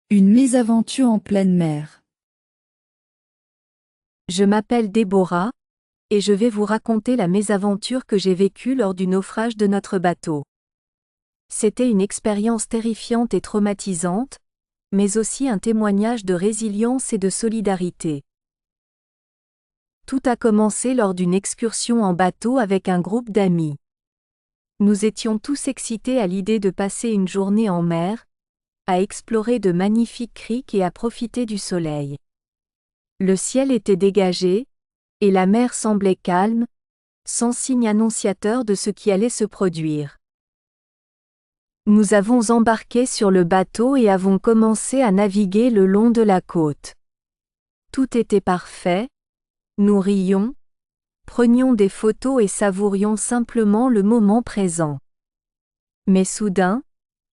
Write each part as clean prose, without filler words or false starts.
Une mésaventure en pleine mer. Je m'appelle Déborah, et je vais vous raconter la mésaventure que j'ai vécue lors du naufrage de notre bateau. C'était une expérience terrifiante et traumatisante, mais aussi un témoignage de résilience et de solidarité. Tout a commencé lors d'une excursion en bateau avec un groupe d'amis. Nous étions tous excités à l'idée de passer une journée en mer, à explorer de magnifiques criques et à profiter du soleil. Le ciel était dégagé, et la mer semblait calme, sans signe annonciateur de ce qui allait se produire. Nous avons embarqué sur le bateau et avons commencé à naviguer le long de la côte. Tout était parfait, nous rions, prenions des photos et savourions simplement le moment présent. Mais soudain,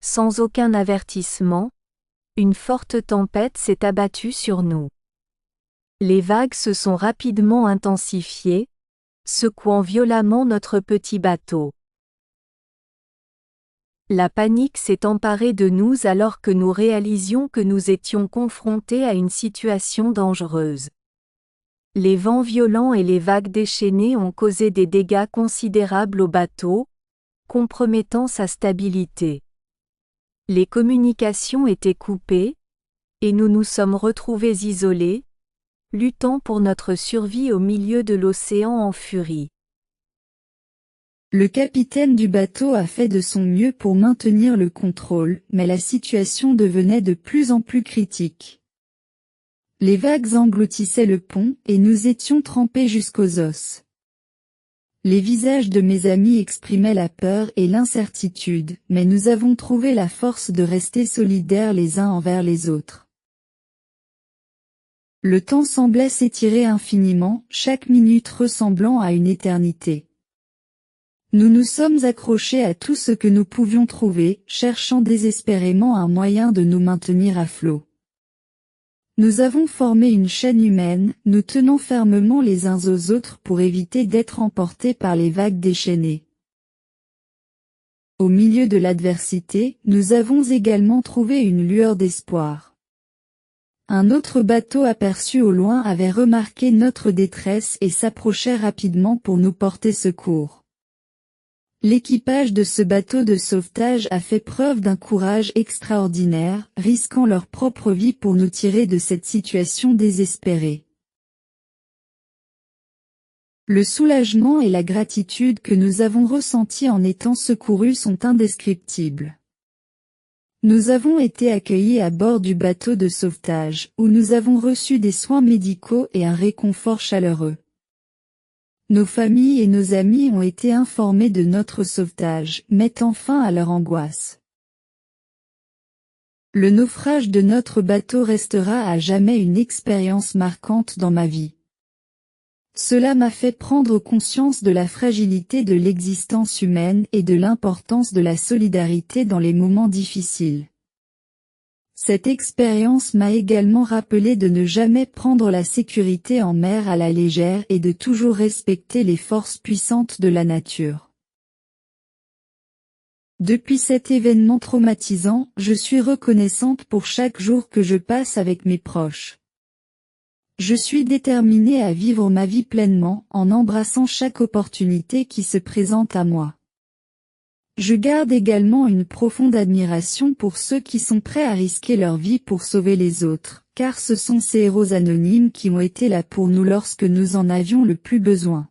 sans aucun avertissement, une forte tempête s'est abattue sur nous. Les vagues se sont rapidement intensifiées, secouant violemment notre petit bateau. La panique s'est emparée de nous alors que nous réalisions que nous étions confrontés à une situation dangereuse. Les vents violents et les vagues déchaînées ont causé des dégâts considérables au bateau, compromettant sa stabilité. Les communications étaient coupées, et nous nous sommes retrouvés isolés, luttant pour notre survie au milieu de l'océan en furie. Le capitaine du bateau a fait de son mieux pour maintenir le contrôle, mais la situation devenait de plus en plus critique. Les vagues engloutissaient le pont et nous étions trempés jusqu'aux os. Les visages de mes amis exprimaient la peur et l'incertitude, mais nous avons trouvé la force de rester solidaires les uns envers les autres. Le temps semblait s'étirer infiniment, chaque minute ressemblant à une éternité. Nous nous sommes accrochés à tout ce que nous pouvions trouver, cherchant désespérément un moyen de nous maintenir à flot. Nous avons formé une chaîne humaine, nous tenant fermement les uns aux autres pour éviter d'être emportés par les vagues déchaînées. Au milieu de l'adversité, nous avons également trouvé une lueur d'espoir. Un autre bateau aperçu au loin avait remarqué notre détresse et s'approchait rapidement pour nous porter secours. L'équipage de ce bateau de sauvetage a fait preuve d'un courage extraordinaire, risquant leur propre vie pour nous tirer de cette situation désespérée. Le soulagement et la gratitude que nous avons ressentis en étant secourus sont indescriptibles. Nous avons été accueillis à bord du bateau de sauvetage, où nous avons reçu des soins médicaux et un réconfort chaleureux. Nos familles et nos amis ont été informés de notre sauvetage, mettant fin à leur angoisse. Le naufrage de notre bateau restera à jamais une expérience marquante dans ma vie. Cela m'a fait prendre conscience de la fragilité de l'existence humaine et de l'importance de la solidarité dans les moments difficiles. Cette expérience m'a également rappelé de ne jamais prendre la sécurité en mer à la légère et de toujours respecter les forces puissantes de la nature. Depuis cet événement traumatisant, je suis reconnaissante pour chaque jour que je passe avec mes proches. Je suis déterminée à vivre ma vie pleinement, en embrassant chaque opportunité qui se présente à moi. Je garde également une profonde admiration pour ceux qui sont prêts à risquer leur vie pour sauver les autres, car ce sont ces héros anonymes qui ont été là pour nous lorsque nous en avions le plus besoin.